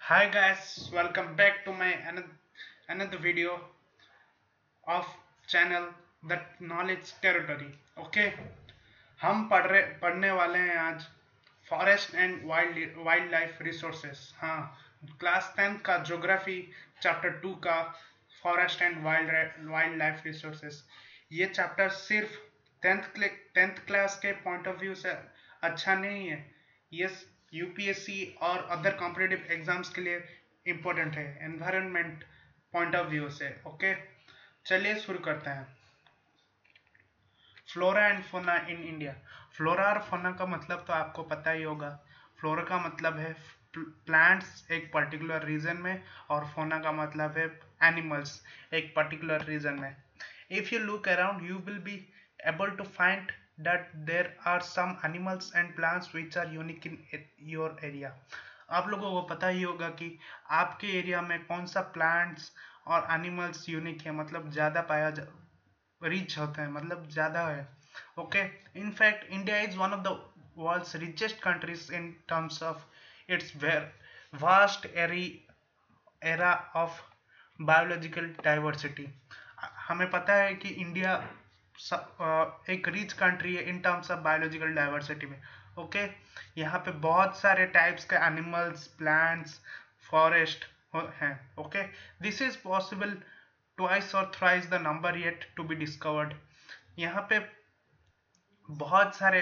Hi guys, welcome back to my another video of channel that knowledge territory. Okay, हम पढ़ने वाले हैं आज forest and wild life resources. हाँ, class 10th का ज्योग्राफी चैप्टर 2 का forest and wild life resources. ये chapter सिर्फ 10th क्लास के पॉइंट ऑफ व्यू से अच्छा नहीं है, ये यूपीएससी और अदर कॉम्पिटिटिव एग्जाम्स के लिए इम्पोर्टेंट है एनवायरनमेंट पॉइंट ऑफ व्यू से। ओके, चलिए शुरू करते हैं। Flora and fauna in India. Flora और फोना का मतलब तो आपको पता ही होगा। फ्लोरा का मतलब है प्लांट्स एक पर्टिकुलर रीजन में, और फोना का मतलब है एनिमल्स एक पर्टिकुलर रीजन में। If you look around you will be able to find that there are some animals and plants which are unique in your area। आप लोगों को पता ही होगा कि आपके एरिया में कौन सा प्लांट्स और एनिमल्स यूनिक है, मतलब ज़्यादा रीच होते हैं, मतलब ज़्यादा है। Okay, in fact India is one of the world's richest countries in terms of its vast array of biological diversity. हमें पता है कि इंडिया एक रिच कंट्री है in terms of biological diversity में। ओके, यहाँ पे बहुत सारे टाइप्स के एनिमल्स, प्लांट्स, फॉरेस्ट हैं। Okay, this is possible twice और thrice the number yet to be discovered. यहाँ पे बहुत सारे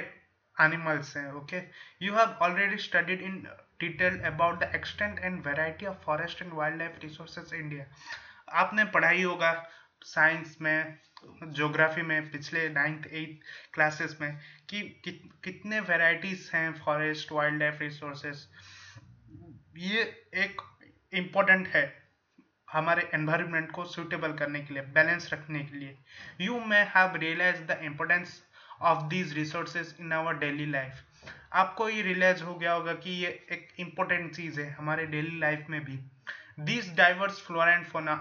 एनिमल्स हैं। Okay, you have already studied in detail about the extent and variety of forest and wild life resources India. आपने पढ़ाई होगा science में, ज्योग्राफी में, पिछले 9th 8th क्लासेस में कि कितने वेराइटीज हैं फॉरेस्ट वाइल्ड लाइफ रिसोर्सेज। ये एक इम्पोर्टेंट है हमारे एनवायरनमेंट को सूटेबल करने के लिए, बैलेंस रखने के लिए। You may have realise the importance of these resources in our daily life. आपको ये रियलाइज हो गया होगा कि ये एक इम्पोर्टेंट चीज़ है हमारे डेली लाइफ में भी। These diverse flora and fauna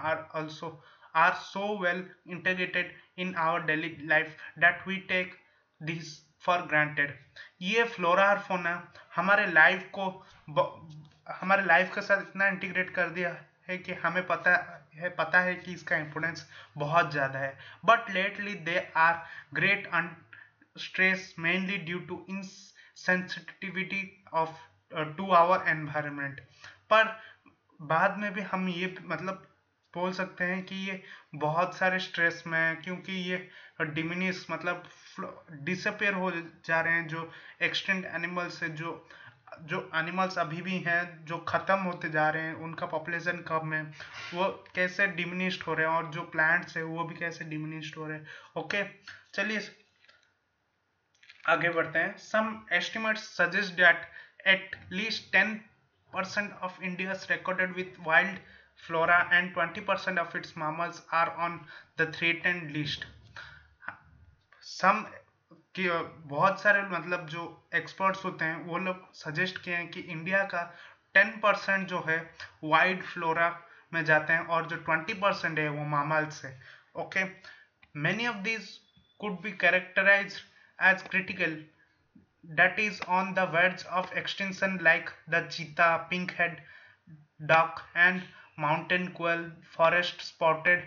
are so well integrated in our daily life that we take these for granted। ये फ्लोरा और फोना हमारे लाइफ के साथ इतना इंटीग्रेट कर दिया है कि हमें पता है कि इसका इम्पोर्टेंस बहुत ज़्यादा है। But lately they are great stress mainly due to insensitivity of to our environment। पर बाद में भी हम ये मतलब बोल सकते हैं कि ये बहुत सारे स्ट्रेस में है, क्योंकि ये डिमिनिश मतलब डिसअपेयर हो जा रहे हैं। जो एक्सटेंट एनिमल्स है, जो एनिमल्स अभी भी हैं, जो ख़त्म होते जा रहे हैं, उनका पॉपुलेशन कम है, वो कैसे डिमिनिश्ड हो रहे हैं, और जो प्लांट्स है वो भी कैसे डिमिनिश्ड हो रहे हैं। ओके, चलिए आगे बढ़ते हैं। Some estimates suggest that at least 10% of India's recorded with wild flora and 20% of its mammals are on the threatened list। सम कि बहुत सारे मतलब जो एक्सपर्ट्स होते हैं वो लोग सजेस्ट किए हैं कि इंडिया का 10% जो है वाइल्ड फ्लोरा में जाते हैं, और जो 20% है वो मामल्स है। Okay, many of these could be characterised as critical, that is on the verge of extinction, like the cheetah, pink-head duck and mountain quail, forest spotted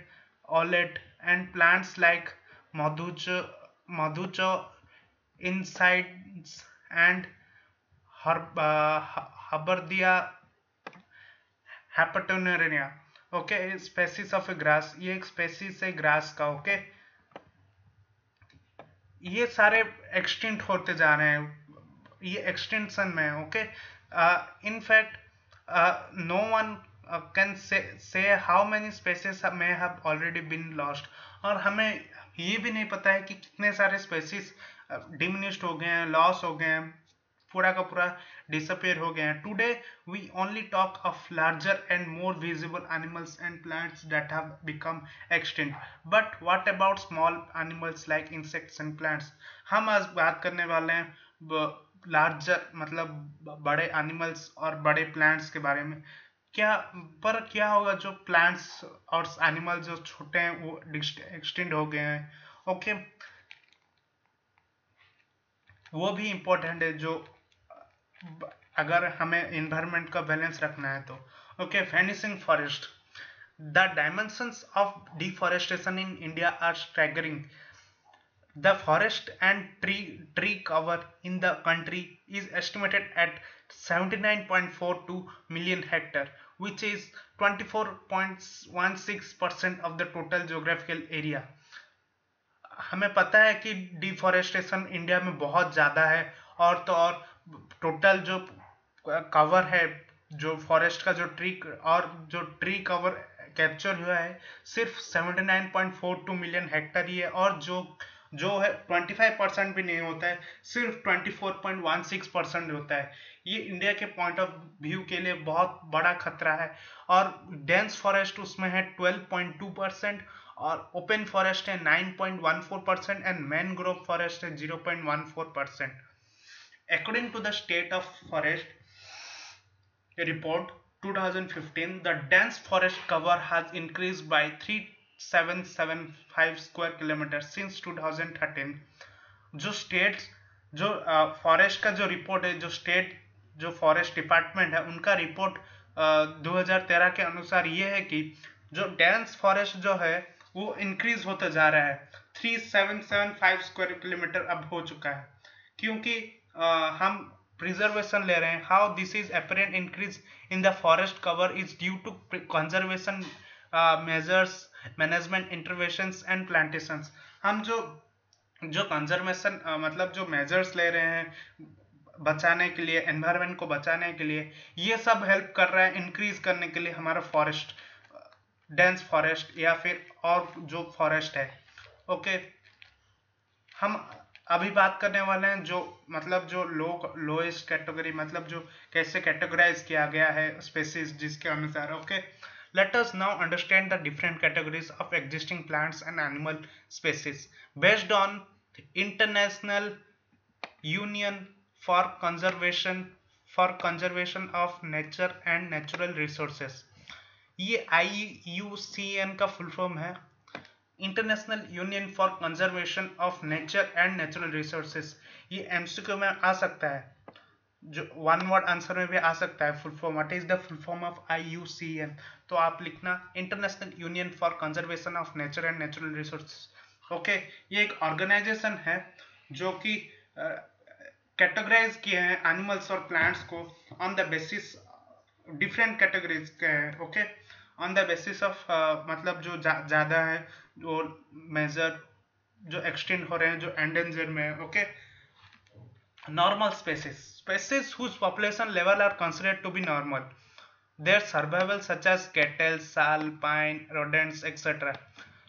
owlet, and plants like madhucho insects and Herbardia hepatoneria। Okay, species of A grass, ये एक species है grass का। Okay, ये सारे extinct होते जा रहे हैं, ये एक्सटेंशन में है। Okay, in fact no one can say how many species may have already been lost. और हमें ये भी नहीं पता है कि कितने सारे स्पेसीज डिमिनिश्ड हो गए हैं, लॉस हो गए हैं, पूरा का पूरा डिसअपेयर हो गए हैं। Today we only talk of larger and more visible animals and plants that have become extinct. But what about small animals like insects and plants. हम आज बात करने वाले हैं लार्जर मतलब बड़े एनिमल्स और बड़े प्लांट्स के बारे में। क्या होगा जो प्लांट्स और एनिमल्स जो छोटे हैं वो एक्सटिंक्ट हो गए हैं। ओके, वो भी इम्पोर्टेंट है जो अगर हमें इन्वायरमेंट का बैलेंस रखना है तो। Okay, vanishing forest. The dimensions of deforestation in India are staggering. The forest and tree cover in the country is estimated at 79.42 million hectare, which is 24.16% of the total geographical area. हमें पता है कि deforestation India में बहुत ज़्यादा है, और तो और टोटल जो कवर है, जो फॉरेस्ट का जो ट्री कवर कैप्चर हुआ है सिर्फ 79.42 मिलियन हेक्टेयर ही है, और जो है 25% भी नहीं होता है, सिर्फ 24.16% होता है। ये इंडिया के पॉइंट ऑफ व्यू के लिए बहुत बड़ा खतरा है। और डेंस फॉरेस्ट उसमें है 12.2%, और ओपन फॉरेस्ट है 9.14% एंड मैनग्रोव फॉरेस्ट है 0.14%। According to the state of forest report 2015, the dense forest cover has increased by 3775 square kilometers since 2013। जो स्टेट्स जो फॉरेस्ट का जो रिपोर्ट है, जो फॉरेस्ट डिपार्टमेंट है उनका रिपोर्ट 2013 के अनुसार ये है कि जो डेंस फॉरेस्ट जो है वो इंक्रीज होता जा रहा है, 3775 स्क्वायर किलोमीटर अब हो चुका है, क्योंकि हम preservation ले रहे हैं। How this is apparent increase in the forest cover is due to conservation measures, management interventions and plantations। हम जो कंजर्वेशन मतलब जो मेजर्स ले रहे हैं बचाने के लिए, एनवायरनमेंट को बचाने के लिए, ये सब हेल्प कर रहा है इंक्रीज करने के लिए हमारा फॉरेस्ट, डेंस फॉरेस्ट या फिर और जो फॉरेस्ट है। ओके, हम अभी बात करने वाले हैं जो मतलब जो लोएस्ट कैटेगरी, मतलब जो कैसे कैटेगराइज किया गया है स्पेसीज जिसके अनुसार। Okay, let us now understand the different categories of existing plants and animal species based on International Union for Conservation of Nature and Natural Resources। ये IUCN का फुल फॉर्म है, international union for conservation of nature and natural resources. ये MCQ में आ सकता है, जो one word answer में भी आ सकता है। Full form, what is the full form of IUCN? तो आप लिखना international union for conservation of nature and natural resources. Okay, ये एक ऑर्गेनाइजेशन है जो कि कैटेगराइज किए हैं एनिमल्स और प्लांट्स को on the basis different categories के हैं। Okay, on the basis of मतलब जो ज़्यादा है, जो मेजर जो एक्सटेंड हो रहे हैं, जो एंडेंजर में है। Okay, normal species whose population level are considered to be normal, their survival such as cattle, sal, pine, rodents etc।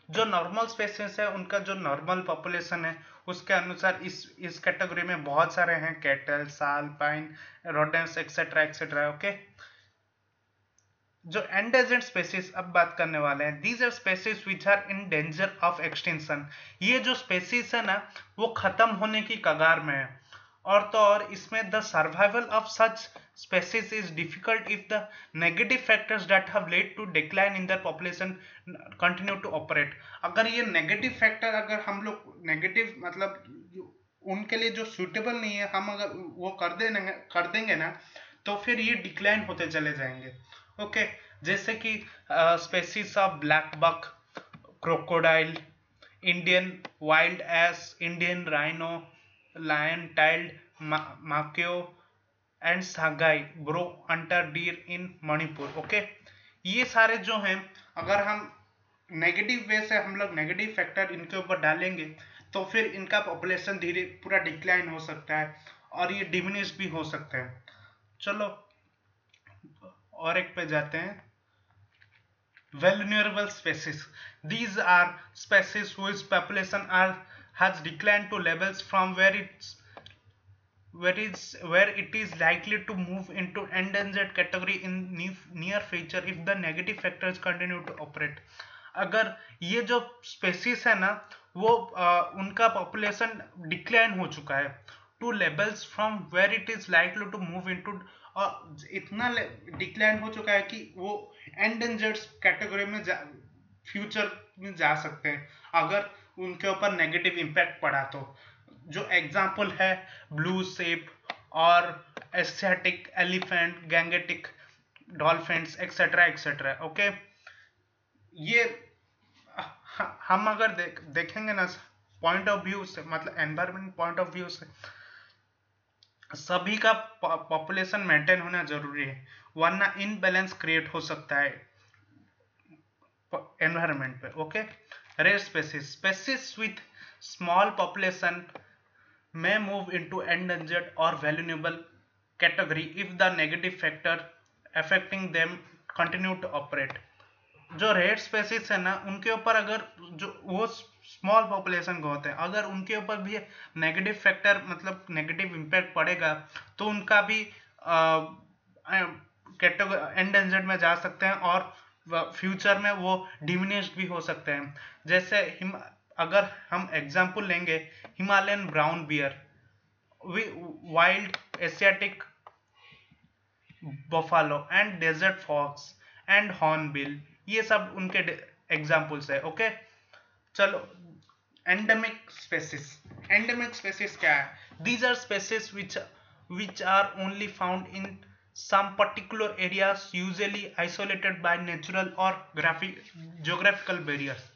जो नॉर्मल स्पेसीज है उनका जो नॉर्मल पॉपुलेशन है उसके अनुसार इस कैटेगरी में बहुत सारे हैं, cattle, sal, pine, rodents etcetera etcetera. Okay, जो एंडेंजर्ड स्पेसीज अब बात करने वाले हैं, these are species which are in danger of extinction. ये जो स्पेसीज है ना वो खत्म होने की कगार में है, और तो और इसमें the survival of such species is difficult if the negative factors that have led to decline in their population continue to operate. अगर ये नेगेटिव फैक्टर, अगर हम लोग नेगेटिव मतलब उनके लिए जो सूटेबल नहीं है, हम अगर वो कर देंगे ना तो फिर ये डिक्लाइन होते चले जाएंगे। ओके, जैसे कि species of black buck, crocodile, Indian wild ass, Indian rhino, lion tailed macaque and Sangai brow antlered deer in Manipur. Okay, ये सारे जो हैं अगर हम नेगेटिव वे से हम लोग नेगेटिव फैक्टर इनके ऊपर डालेंगे तो फिर इनका पॉपुलेशन धीरे पूरा डिक्लाइन हो सकता है और ये डिमिनिश भी हो सकते हैं। चलो और एक पे जाते हैं, vulnerable species। These are species whose population has declined to levels from where it is likely to move into endangered category in near future if the negative factors continue to operate। अगर ये जो species है ना वो उनका population decline हो चुका है to levels from where it is likely to move into, और इतना डिक्लाइन हो चुका है कि वो एंडेंजर्ड कैटेगरी में फ्यूचर में जा सकते हैं अगर उनके ऊपर नेगेटिव इम्पैक्ट पड़ा तो। जो एग्जांपल है ब्लू शेप और Asiatic elephant, Gangetic, dolphins etcetera etcetera. Okay, ये हम अगर देखेंगे ना पॉइंट ऑफ व्यू से, मतलब एनवायरमेंट पॉइंट ऑफ व्यू से, सभी का पॉपुलेशन मेंटेन होना जरूरी है, वरना इनबैलेंस क्रिएट हो सकता है एनवायरमेंट पे। Okay, rare species, species with small population may move into endangered or vulnerable category if the negative factor affecting them continue to operate। जो रेयर स्पेसीज है ना, उनके ऊपर अगर जो वो स्मॉल पॉपुलेशन को होते हैं, अगर उनके ऊपर भी नेगेटिव फैक्टर मतलब नेगेटिव इम्पैक्ट पड़ेगा तो उनका भी कैटेगरी एंडेंजर्ड में जा सकते हैं और फ्यूचर में वो डिमिनिश्ड भी हो सकते हैं। जैसे अगर हम एग्जांपल लेंगे Himalayan brown bear, wild Asiatic buffalo and desert fox and hornbill, ये सब उनके एग्जांपल्स है। ओके, चलो एंडेमिक स्पेसीज। एंडेमिक स्पेसीज क्या है? These are species which are only found in some particular areas, usually isolated by natural or geographical barriers।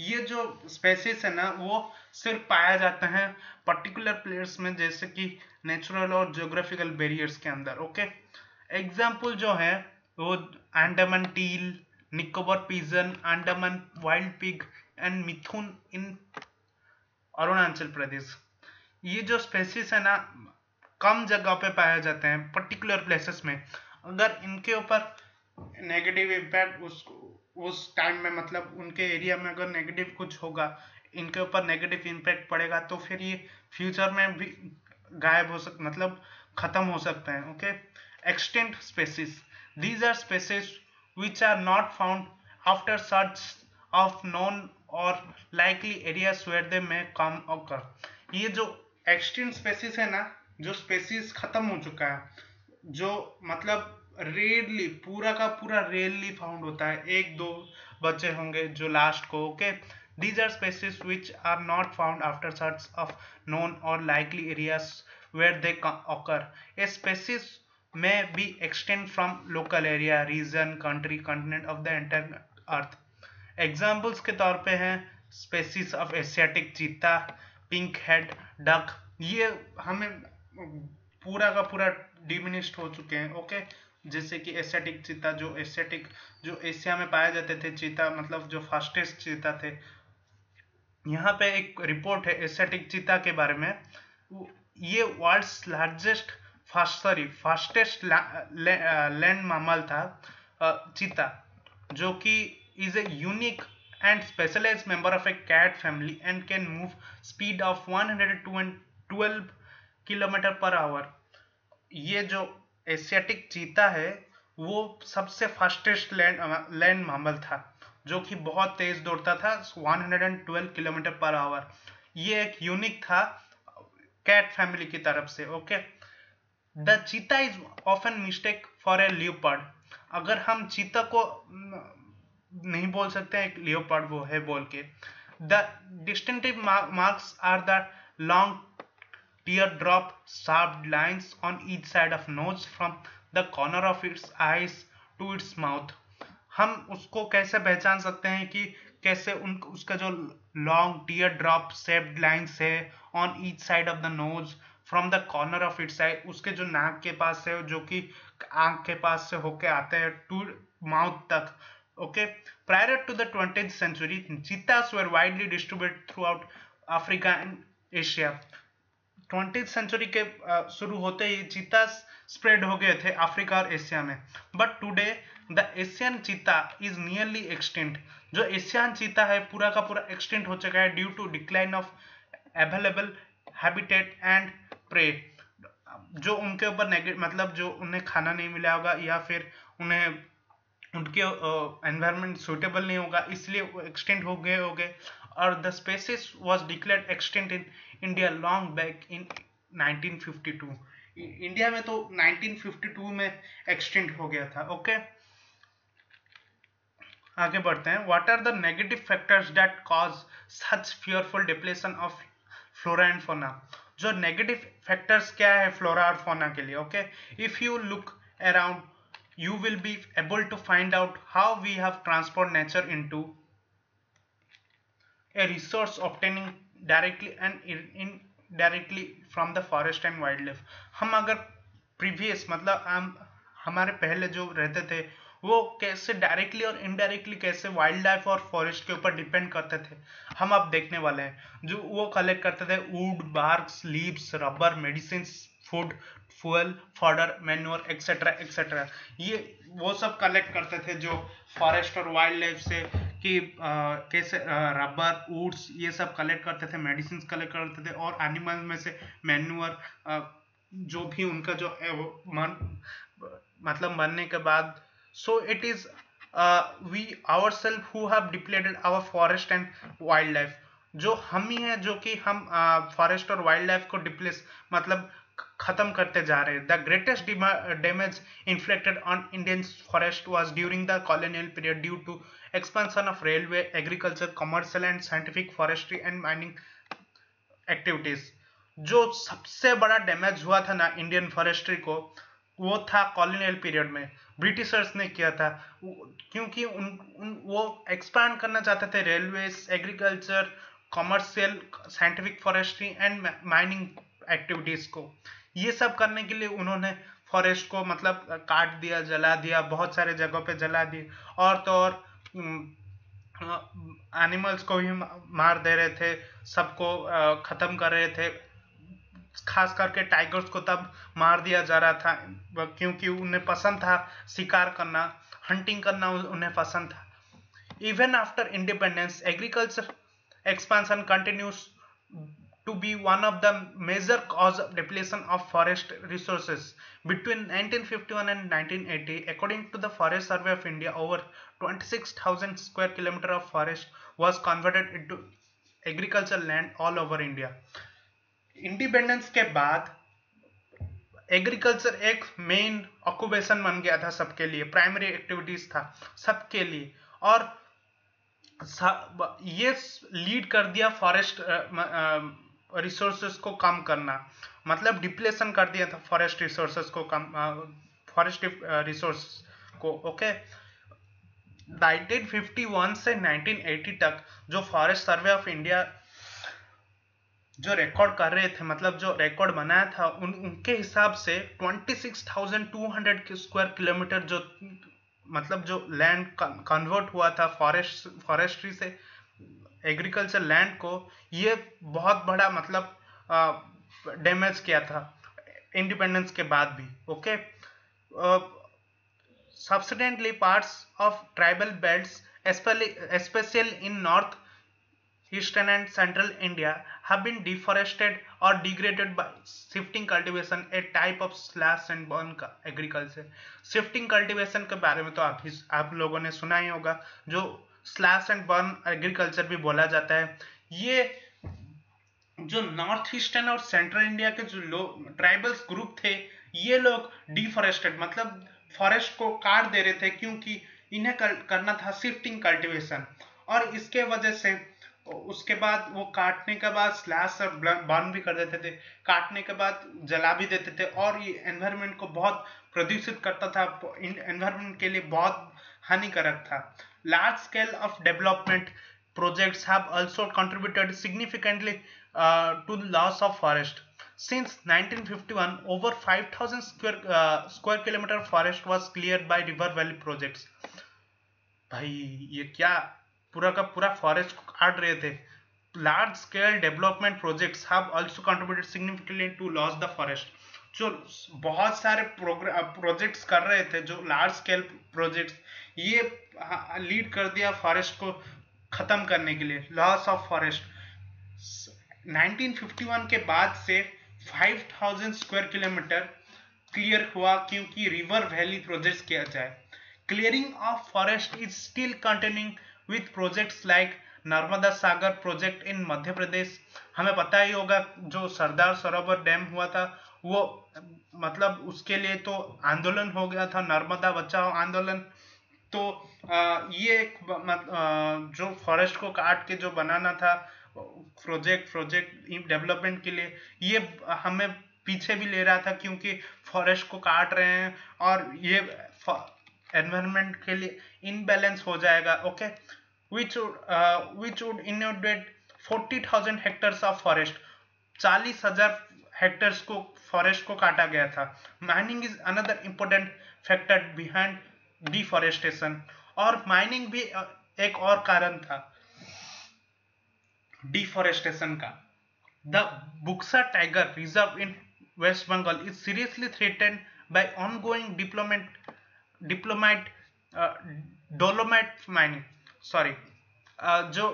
ये जो species है ना, वो सिर्फ पाया जाता है पर्टिकुलर प्लेस में, जैसे कि नेचुरल और जियोग्राफिकल बैरियर्स के अंदर। ओके, एग्जाम्पल जो है वो Andaman teal, Nicobar pigeon, Andaman wild pig and mithun in Arunachal Pradesh. ये जो स्पेसीज है ना, कम जगह पे पाया जाते हैं पर्टिकुलर प्लेसेस में। अगर इनके ऊपर नेगेटिव इम्पैक्ट उस टाइम में, मतलब उनके एरिया में अगर नेगेटिव कुछ होगा, इनके ऊपर नेगेटिव इम्पैक्ट पड़ेगा, तो फिर ये फ्यूचर में भी गायब हो मतलब खत्म हो सकते हैं। Okay, extinct species, these are species which are not found after search of known or likely areas where they may come occur. ये जो एक्सटिंक्ट स्पेसीज है ना, जो स्पेसीज खत्म हो चुका है, जो मतलब रेयरली, पूरा का पूरा रेयरली फाउंड होता है, एक दो बचे होंगे जो लास्ट को। Okay, these are species which are not found after search of known or likely areas where they occur. A species may be extend from local area, region, country, continent of the entire earth. Examples के तौर पे हैं species of Asiatic cheetah, pink head duck. ये हमें पूरा का पूरा diminished हो चुके हैं। ओके, जैसे कि एशियाटिक चीता, जो एशिया में पाए जाते थे चीता, मतलब जो फास्टेस्ट चीता थे। यहाँ पे एक रिपोर्ट है एशियाटिक चीता के बारे में। ये world's largest fastest land mammal था चीता, जो कि is a unique and specialized member of a cat family and can move speed of 112 kilometre per hour. ये जो एशियाटिक चीता है वो सबसे फास्टेस्ट लैंड मैमल था, जो कि बहुत तेज दौड़ता था, 112 किलोमीटर पर आवर। ये एक यूनिक था कैट फैमिली की तरफ से। ओके, द चीता is often mistake for a leopard. अगर हम चीता को नहीं बोल सकते हैं लियोपार्ड वो है बोल के। The distinctive marks are the long teardrop sharp lines on each side of nose from the corner of its eyes to its mouth। हम उसको कैसे पहचान सकते हैं कि कैसे उसका जो long tear drop shaped lines है on each side of the nose from the corner of its eye, उसके जो नाक के पास है, जो कि आंख के पास से होके आते हैं टू माउथ तक। Okay, prior to the 20th century cheetahs were widely distributed throughout Africa and Asia। 20th century के शुरू होते ही चीता स्प्रेड हो गए थे अफ्रीका और एशिया में। But today the Asian cheetah is nearly extinct. जो एशियन चीता है पूरा का पूरा एक्सटिंक्ट हो चुका है due to decline of available habitat and prey. जो उनके ऊपर नेगेटिव, मतलब जो उन्हें खाना नहीं मिला होगा या फिर उन्हें उनके एनवायरनमेंट सुटेबल नहीं होगा, इसलिए वो एक्सटेंड हो गए। और the species was declared extent in India long back in 1952। India में तो 1952 में एक्सटेंड हो गया था। ओके, आगे बढ़ते हैं। What are the negative factors that cause such fearful depletion of flora and fauna. जो नेगेटिव फैक्टर्स क्या है फ्लोरा और फौना के लिए। Okay, if you look around you will be able to find out how we have transformed nature into a resource obtaining directly and indirectly from the forest and wildlife. हम अगर previous मतलब हम हमारे पहले जो रहते थे वो कैसे डायरेक्टली और इनडायरेक्टली कैसे वाइल्ड लाइफ और फॉरेस्ट के ऊपर डिपेंड करते थे, हम अब देखने वाले हैं। जो वो कलेक्ट करते थे would, barks, leaves, rubber, medicine, food, fuel, fodder, manure etcetera etcetera, ये वो सब कलेक्ट करते थे जो फॉरेस्ट और वाइल्ड लाइफ से कि कैसे रबर, वुड्स ये सब कलेक्ट करते थे, मेडिसिन कलेक्ट करते थे, और एनिमल में से मैन्योर जो भी उनका जो मतलब मरने के बाद, so it is we ourselves who have depleted our forest and wildlife, जो हम ही है जो कि हम फॉरेस्ट और वाइल्ड लाइफ को डिप्लेस मतलब खत्म करते जा रहे हैं। The greatest damage inflicted on Indian forest was during the colonial period due to expansion of railway, agriculture, commercial and scientific forestry and mining activities. जो सबसे बड़ा डैमेज हुआ था ना इंडियन फॉरेस्ट्री को, वो था कॉलोनियल पीरियड में, ब्रिटिशर्स ने किया था, क्योंकि वो एक्सपैंड करना चाहते थे railways, agriculture, commercial, scientific forestry and mining activities को। ये सब करने के लिए उन्होंने फॉरेस्ट को मतलब काट दिया, जला दिया, बहुत सारे जगहों पे जला दिए, और तो और एनिमल्स को भी मार दे रहे थे, सबको खत्म कर रहे थे। खास करके टाइगर्स को तब मार दिया जा रहा था क्योंकि उन्हें पसंद था शिकार करना, हंटिंग करना उन्हें पसंद था। Even after independence agriculture expansion continues to be one of the major cause of depletion of forest resources. Between 1951 and 1980, according to the Forest Survey of India, over 26,000 square kilometer of forest was converted into agricultural land all over India. Independence के बाद agriculture एक main occupation बन गया था सबके लिए, primary activities था सबके लिए, और ये लीड कर दिया फॉरेस्ट रिसोर्सेस को कम करना, मतलब डिप्लेशन कर दिया था फॉरेस्ट रिसोर्सेस को कम, फॉरेस्ट रिसोर्स को। ओके, 1951 से 1980 तक जो फॉरेस्ट सर्वे ऑफ इंडिया जो रिकॉर्ड कर रहे थे, मतलब जो रिकॉर्ड बनाया था, उनके हिसाब से 26,200 स्क्वायर किलोमीटर जो मतलब जो लैंड कन्वर्ट हुआ था फॉरेस्ट्री से एग्रीकल्चर लैंड को, ये बहुत बड़ा मतलब डैमेज किया था इंडिपेंडेंस के बाद भी। Okay, subsidently parts of tribal belts especially in north eastern and central India have been deforested or degraded by shifting cultivation, a type of slash and burn का agriculture। shifting cultivation के बारे में तो आप लोगों ने सुना ही होगा, जो स्लैश एंड बर्न एग्रीकल्चर भी बोला जाता है। ये जो नॉर्थ ईस्टर्न और सेंट्रल इंडिया के जो लोग ट्राइबल्स ग्रुप थे, ये लोग डिफॉरेस्टेड मतलब फॉरेस्ट को काट दे रहे थे, क्योंकि इन्हें करना था शिफ्टिंग कल्टीवेशन, और इसके वजह से उसके बाद वो काटने के बाद स्लैश और बर्न भी कर देते थे, काटने के बाद जला भी देते थे, और ये एनवायरनमेंट को बहुत प्रदूषित करता था, एनवायरनमेंट के लिए बहुत हानिकारक था। Large scale of development projects have also contributed significantly to the loss of forest. Since 1951, over 5,000 square kilometer forest was cleared by river valley projects. भाई ये क्या, पूरा का पूरा फॉरेस्ट को काट रहे थे। Large scale development projects have also contributed significantly to loss the forest. जो बहुत सारे प्रोजेक्ट्स कर रहे थे, जो लार्ज स्केल प्रोजेक्ट्स, ये लीड कर दिया फॉरेस्ट को खत्म करने के लिए, लॉस ऑफ फॉरेस्ट। 1951 के बाद से 5,000 स्क्वायर किलोमीटर क्लियर हुआ क्योंकि रिवर वैली प्रोजेक्ट्स किया जाए। Clearing of forest is still continuing with projects like Narmada Sagar project in Madhya Pradesh. हमें पता ही होगा जो सरदार सरोवर डैम हुआ था, वो मतलब उसके लिए तो आंदोलन हो गया था, नर्मदा बचाओ आंदोलन। तो ये एक जो फॉरेस्ट को काट के जो बनाना था प्रोजेक्ट डेवलपमेंट के लिए, ये हमें पीछे भी ले रहा था, क्योंकि फॉरेस्ट को काट रहे हैं और ये एनवायरनमेंट के लिए इनबैलेंस हो जाएगा. Okay, which would inundate 40,000 hectares of forest. 40,000 hectares को फॉरेस्ट को काटा गया था. Mining is another important factor behind deforestation. और माइनिंग भी एक और कारण था डिफॉरेस्टेशन का. The Buxa tiger reserve in West Bengal is seriously threatened by ongoing diplomite dolomite mining. Sorry, जो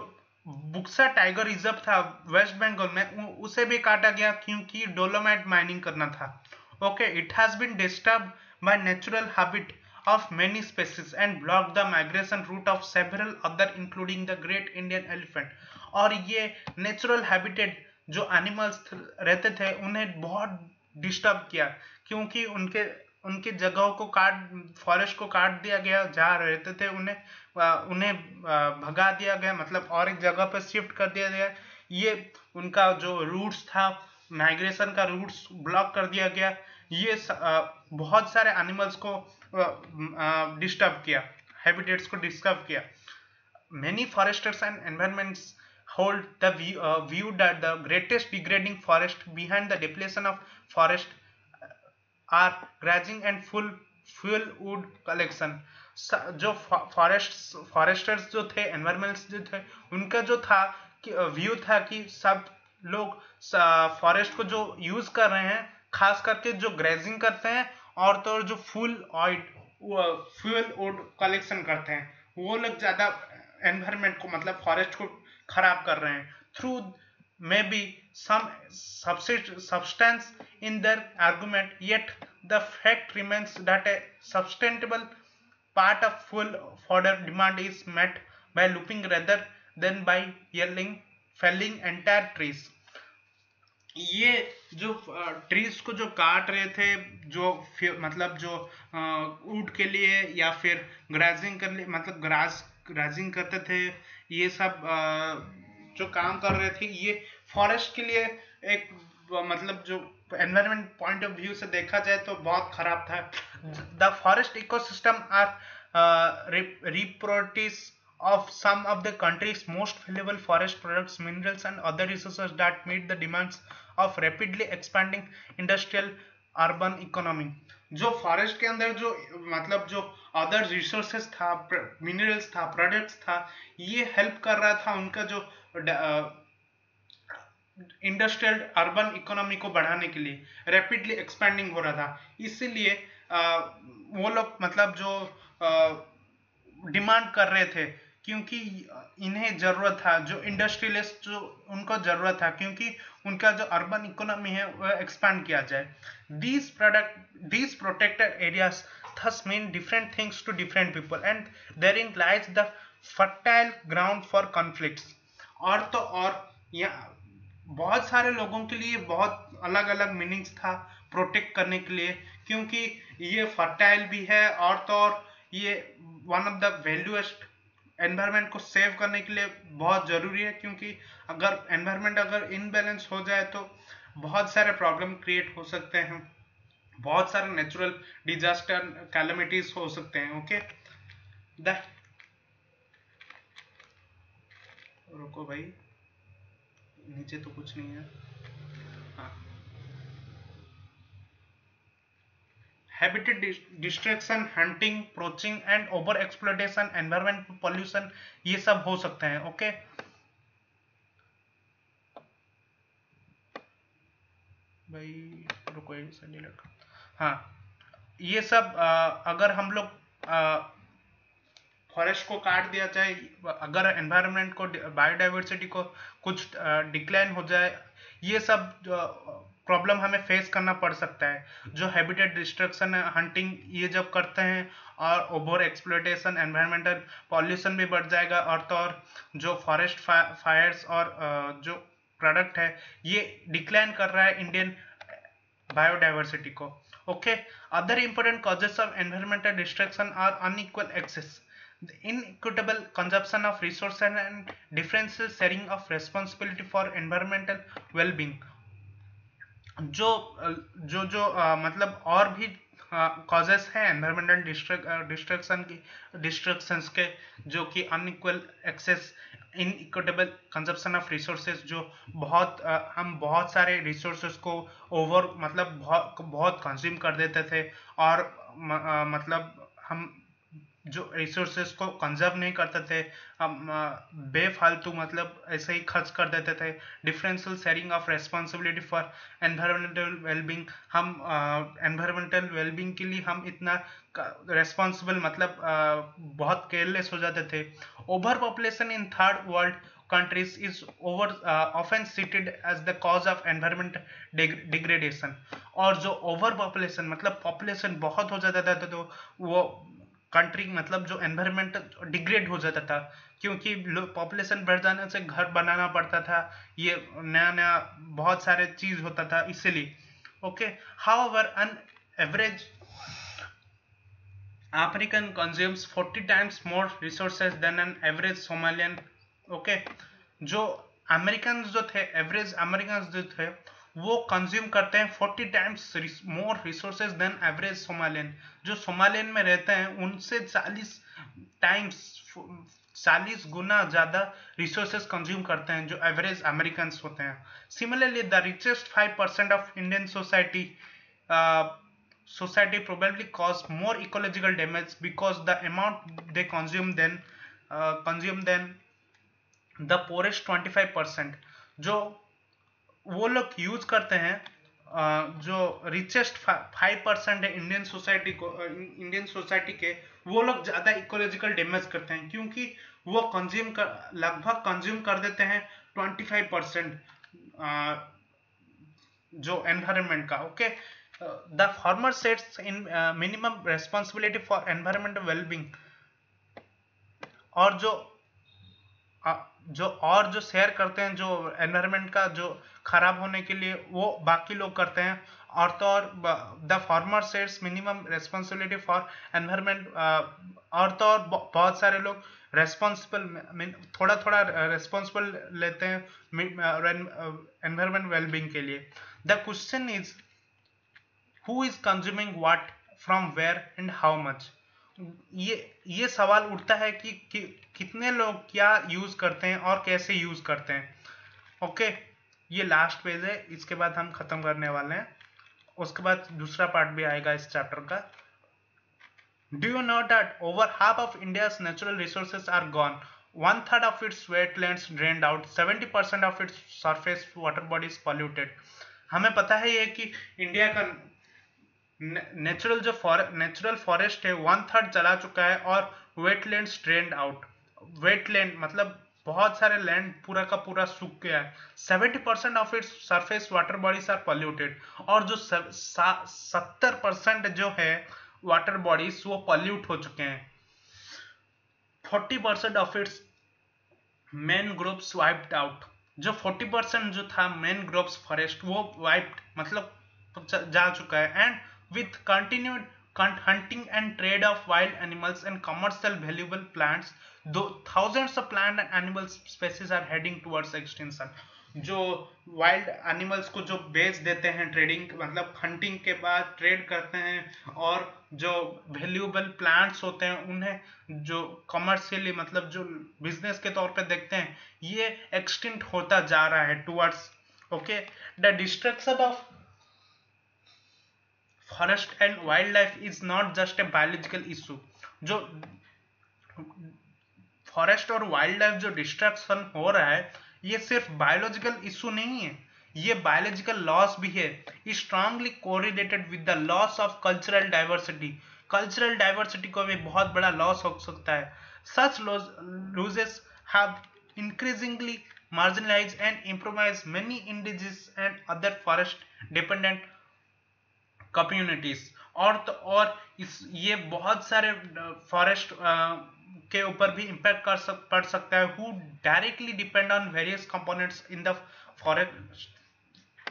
बुक्सा टाइगर रिजर्व था वेस्ट बंगाल में, उसे भी काटा गया क्योंकि डोलोमाइट माइनिंग करना था. Okay, it has been disturb by natural habit of many species and block the migration route of several other including the great Indian elephant. और ये नेचुरल हैबिटेट जो एनिमल्स रहते थे उन्हें बहुत डिस्टर्ब किया क्योंकि उनके जगहों को फॉरेस्ट को काट दिया गया. जहाँ रहते थे उन्हें भगा दिया गया, मतलब और एक जगह पर शिफ्ट कर दिया गया. ये उनका जो रूट्स था, माइग्रेशन का रूट्स ब्लॉक कर दिया गया. ये बहुत सारे एनिमल्स को डिस्टर्ब किया, हैबिटेट्स को डिस्टर्ब किया. Many foresters and environments hold the view that the greatest degrading forest behind the depletion of forest are grazing and fuel wood collection. जो फॉरेस्टर्स जो थे, एनवायरमेंट्स जो थे, उनका जो था कि व्यू था कि सब लोग फॉरेस्ट को जो यूज कर रहे हैं, खास करके जो ग्रेजिंग करते हैं और तो जो फ्यूल वुड कलेक्शन करते हैं, वो लोग ज्यादा एनवायरमेंट को, मतलब फॉरेस्ट को खराब कर रहे हैं. Through may be some substance in their argument, yet the fact remains that a substantial part of fuel fodder demand is met by looping rather than by felling entire trees. ये जो trees को जो काट रहे थे, जो मतलब जो वुड के लिए या फिर ग्राजिंग करने, मतलब ग्राजिंग करते थे, ये सब जो काम कर रहे थे, ये फॉरेस्ट के लिए एक, मतलब जो एनवायरनमेंट पॉइंट ऑफ व्यू से देखा जाए तो बहुत खराब था. The forest ecosystem are reproduce of some of the country's most valuable forest products, minerals and other resources that meet the demands of rapidly expanding industrial urban economy. जो forest के अंदर जो, मतलब जो अदर रिसोर्सेस था, minerals था, products था, ये हेल्प कर रहा था उनका जो इंडस्ट्रियल अर्बन इकोनॉमी को बढ़ाने के लिए, रैपिडली एक्सपेंडिंग हो रहा था. इसीलिए वो लोग, मतलब जो डिमांड कर रहे थे, क्योंकि इन्हें जरूरत था, जो इंडस्ट्रियलिस्ट जो उनको जरूरत था, क्योंकि उनका जो अर्बन इकोनॉमी है वह एक्सपांड किया जाए. these protected areas thus mean different things to different people and therein lies the fertile ground for conflicts. और तो और यहाँ बहुत सारे लोगों के लिए बहुत अलग अलग मीनिंग्स था प्रोटेक्ट करने के लिए, क्योंकि ये फर्टाइल भी है और तो और ये वन ऑफ द वैल्यूएस्ट, एनवायरनमेंट को सेव करने के लिए बहुत जरूरी है. क्योंकि अगर एनवायरनमेंट अगर इनबैलेंस हो जाए तो बहुत सारे प्रॉब्लम क्रिएट हो सकते हैं, बहुत सारे नेचुरल डिजास्टर कैलेमिटीज हो सकते हैं. ओके, रुको भाई, नीचे तो कुछ नहीं है. हाँ, habitat destruction, hunting, poaching and over exploitation, environment pollution, ये सब हो सकते हैं. ओके, भाई रुको, इसे डिलीट. हाँ, ये सब अगर हम लोग फॉरेस्ट को काट दिया जाए, अगर एनवायरनमेंट को, बायोडाइवर्सिटी को कुछ डिक्लाइन हो जाए, ये सब प्रॉब्लम हमें फेस करना पड़ सकता है. जो हैबिटेट डिस्ट्रक्शन है, हंटिंग, ये जब करते हैं, और ओवर एक्सप्लॉयटेशन, एनवायरमेंटल पॉल्यूशन भी बढ़ जाएगा, और तो और जो फॉरेस्ट फायर्स और जो प्रोडक्ट है, ये डिक्लाइन कर रहा है इंडियन बायोडाइवर्सिटी को. Okay, other important causes of environmental destruction are unequal access, the inequitable consumption of resources and differential sharing of responsibility for environmental well-being. जो मतलब और भी कॉजेस हैं एनवायरमेंटल डिस्ट्रक्शंस के, जो कि unequal access, inequitable consumption of resources, जो हम बहुत सारे रिसोर्सेज को ओवर मतलब बहुत कंज्यूम कर देते थे, और मतलब हम जो रिसोर्सेज को कंजर्व नहीं करते थे, हम बेफालतू मतलब ऐसे ही खर्च कर देते थे। Differential sharing of responsibility for environmental wellbeing, हम एनवायरमेंटल वेलबींग के लिए हम इतना रेस्पॉन्सिबल मतलब बहुत केयरलेस हो जाते थे। Over population in third world countries is often cited as the cause of environment degradation। और जो ओवर पॉपुलेशन मतलब पॉपुलेशन बहुत हो जाता था तो वो कंट्री मतलब जो एनवायरमेंट डिग्रेड हो जाता था, क्योंकि पॉपुलेशन बढ़ जाने से घर बनाना पड़ता था, ये नया नया बहुत सारे चीज होता था इसीलिए। Okay, however an average African consumes 40 times more resources than an average Somalian। Okay, जो अमेरिकन जो थे, एवरेज अमेरिकन जो थे, वो कंज्यूम करते हैं 40 times more resources than average Somalian. जो सोमालियन में रहते हैं उनसे 40 गुना ज्यादा रिसोर्सेज कंज्यूम करते हैं जो एवरेज अमेरिकन होते हैं। Similarly the richest 5% of Indian society probably cause more ecological damage because the amount they consume than the poorest 25%। जो वो लोग यूज करते हैं, जो रिचेस्ट 5% है इंडियन सोसाइटी के, वो लोग ज्यादा इकोलॉजिकल डैमेज करते हैं, क्योंकि वो लगभग कंज्यूम कर देते हैं 25% जो एनवायरनमेंट का। Okay, the farmer sets in minimum responsibility for environmental wellbeing. और जो शेयर करते हैं जो एनवायरनमेंट का जो खराब होने के लिए, वो बाकी लोग करते हैं। और तो और the farmer sets minimum responsibility for environment, और तो और बहुत सारे लोग रेस्पॉन्सिबल थोड़ा थोड़ा रेस्पॉन्सिबल लेते हैं एनवायरनमेंट वेलबींग के लिए। The question is who is consuming what from where and how much. ये सवाल उठता है कि कितने लोग क्या यूज करते हैं और कैसे यूज करते हैं। ओके, ये लास्ट पेज है, इसके बाद हम खत्म करने वाले हैं, उसके बाद दूसरा पार्ट भी आएगा इस चैप्टर का। Do you know that over half of India's natural resources are gone, 1/3 of its wetlands drained out, 70% of its surface water bodies polluted। हमें पता है ये कि इंडिया का नेचुरल फॉरेस्ट है 1/3 चला चुका है, और वेटलैंड्स ड्रेन्ड आउट। वेटलैंड मतलब बहुत सारे लैंड पूरा का पूरा सूख गया है। 70% of its surface water bodies are polluted, और जो 70% जो है वाटर बॉडीज वो पॉल्यूट हो चुके हैं। 40% of its mangroves wiped out. जो 40% जो था मैनग्रोव्स फॉरेस्ट वो वाइप्ड मतलब जा चुका है। And with continued hunting and trade of wild animals and commercial valuable plants, though thousands of plant and animal species are heading towards extinction। जो wild animals को जो बेच देते हैं, ट्रेडिंग मतलब हंटिंग के बाद ट्रेड करते हैं, और जो वैल्यूएबल प्लांट्स होते हैं उन्हें जो कमर्शियली मतलब जो बिजनेस के तौर पे देखते हैं, ये एक्सटिंक्ट होता जा रहा है towards. Okay, the destruction of forest and wild life is not just a biological issue. जो फॉरेस्ट और वाइल्ड लाइफ जो डिस्ट्रक्शन हो रहा है, ये सिर्फ बायोलॉजिकल इशू नहीं है, ये बायोलॉजिकल लॉस भी है। Strongly correlated with the loss of cultural diversity. Cultural diversity को भी बहुत बड़ा लॉस हो सकता है। Such losses have increasingly marginalized and improvised many indigenous and other forest dependent communities. और तो और ये बहुत सारे फॉरेस्ट के ऊपर भी इम्पैक्ट पड़ सकता है, who directly depend on various components in the forest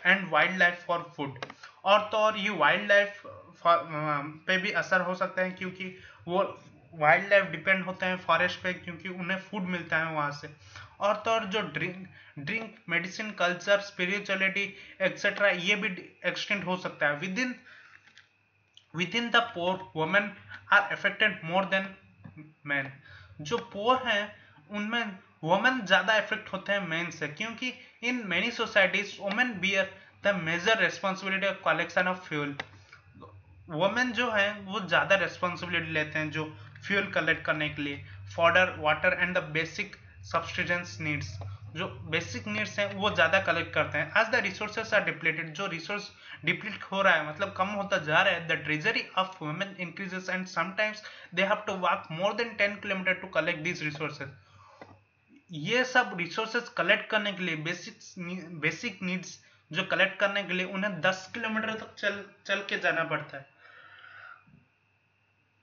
and wild life for food. और तो और ये वाइल्ड लाइफ पे भी असर हो सकता है, क्योंकि वो वाइल्ड लाइफ डिपेंड होते हैं फॉरेस्ट पे, क्योंकि उन्हें फूड मिलता है वहां से। और तो और जो drink medicine culture spirituality etcetera, ये भी एक्सटेंड हो सकता है। Within the poor women are affected more than man. जो पोर हैं उनमें वुमेन ज्यादा इफेक्ट होते हैं मेन से, क्योंकि in many societies women bear the major responsibility of collection of fuel. Women जो है वो ज्यादा रेस्पॉन्सिबिलिटी लेते हैं जो फ्यूल कलेक्ट करने के लिए, fodder water and the basic substance needs. जो बेसिक नीड्स हैं वो ज्यादा कलेक्ट करते हैं। As the resources are depleted, जो रिसोर्स डिप्लीट हो रहा है मतलब कम होता जा रहा है, the treasury of women increases and sometimes they have to walk more than 10 kilometre to collect these resources. ये सब रिसोर्सेज कलेक्ट करने के लिए बेसिक नीड्स जो कलेक्ट करने के लिए उन्हें 10 किलोमीटर तक चल के जाना पड़ता है।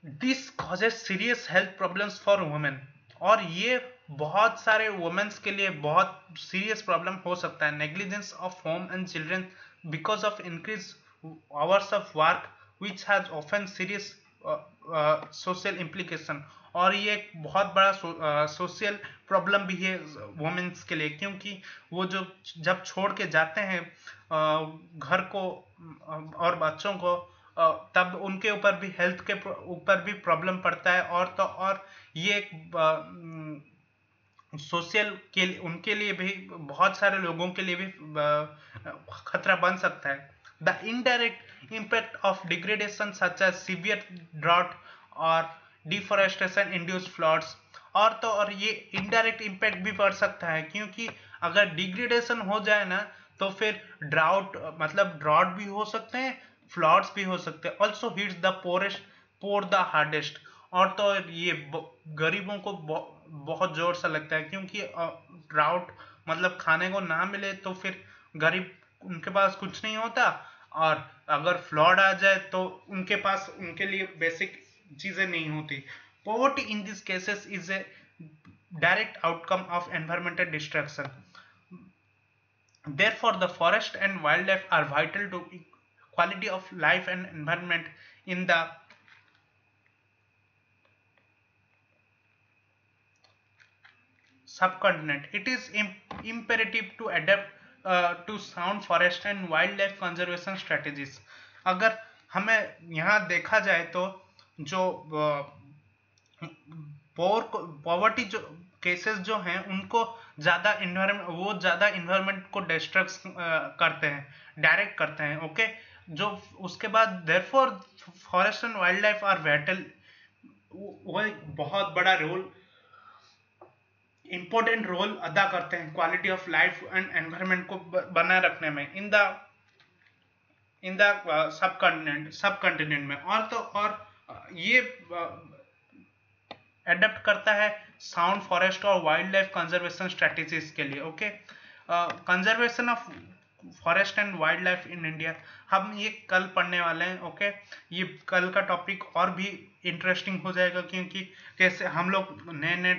This causes serious health problems for women, और ये बहुत सारे वुमेन्स के लिए बहुत सीरियस प्रॉब्लम हो सकता है। Negligence of home and children because of increase hours of work which has often serious social implication. और ये एक बहुत बड़ा सोशल प्रॉब्लम भी है वुमेन्स के लिए, क्योंकि वो जो जब छोड़ के जाते हैं घर को और बच्चों को, तब उनके ऊपर भी हेल्थ के ऊपर भी प्रॉब्लम पड़ता है। और तो और ये एक सोशल के लिए उनके लिए भी, बहुत सारे लोगों के लिए भी खतरा बन सकता है। The indirect impact of degradation such as severe drought और डिफॉरेस्टेशन इंड्यूस फ्लड्स। और तो और ये इनडायरेक्ट इम्पैक्ट भी पड़ सकता है, क्योंकि अगर डिग्रेडेशन हो जाए ना तो फिर ड्राउट मतलब ड्रॉट भी हो सकते हैं, फ्लड्स भी हो सकते हैं। Also hits the poor the hardest. और तो ये गरीबों को बहुत जोर सा लगता है, क्योंकि ड्राउट मतलब खाने को ना मिले तो फिर गरीब उनके पास कुछ नहीं होता, और अगर फ्लड आ जाए तो उनके पास उनके लिए बेसिक चीजें नहीं होती। Poverty in this cases is a direct outcome of environmental destruction. Therefore, the forest and wildlife are vital to quality of life and environment in the subcontinent. It is imperative to adapt to sound forest and wildlife conservation strategies. अगर हमें यहाँ देखा जाए तो जो poverty जो cases जो हैं उनको ज्यादा इन्वायरमेंट को डिस्ट्रक्ट करते हैं, डायरेक्ट करते हैं। ओके, जो उसके बाद therefore forest and wildlife are vital, वो एक बहुत बड़ा रोल, इंपॉर्टेंट रोल अदा करते हैं quality of life and environment को बनाए रखने में इन द सबकॉन्टिनेंट में। और तो और ये एडप्ट करता है साउंड फॉरेस्ट और वाइल्ड लाइफ कंजर्वेशन स्ट्रेटेजीज के लिए। Okay, conservation of forest and wild life in India हम ये कल पढ़ने वाले हैं। ओके, ये कल का टॉपिक और भी इंटरेस्टिंग हो जाएगा, क्योंकि कैसे हम लोग नए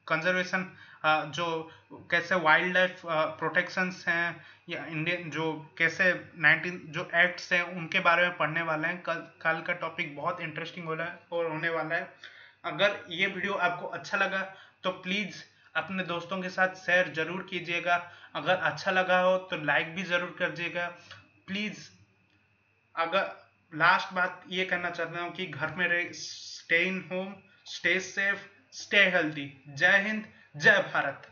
कंजर्वेशन जो कैसे वाइल्ड लाइफ प्रोटेक्शंस हैं या इंडियन जो कैसे 19 जो एक्ट्स हैं उनके बारे में पढ़ने वाले हैं। कल का टॉपिक बहुत इंटरेस्टिंग होने वाला है। अगर ये वीडियो आपको अच्छा लगा तो प्लीज़ अपने दोस्तों के साथ शेयर जरूर कीजिएगा। अगर अच्छा लगा हो तो लाइक भी जरूर करिएगा प्लीज़। अगर लास्ट बात ये कहना चाहता हूँ कि घर में रहे, stay in home, stay safe, stay healthy. जय हिंद, जय भारत।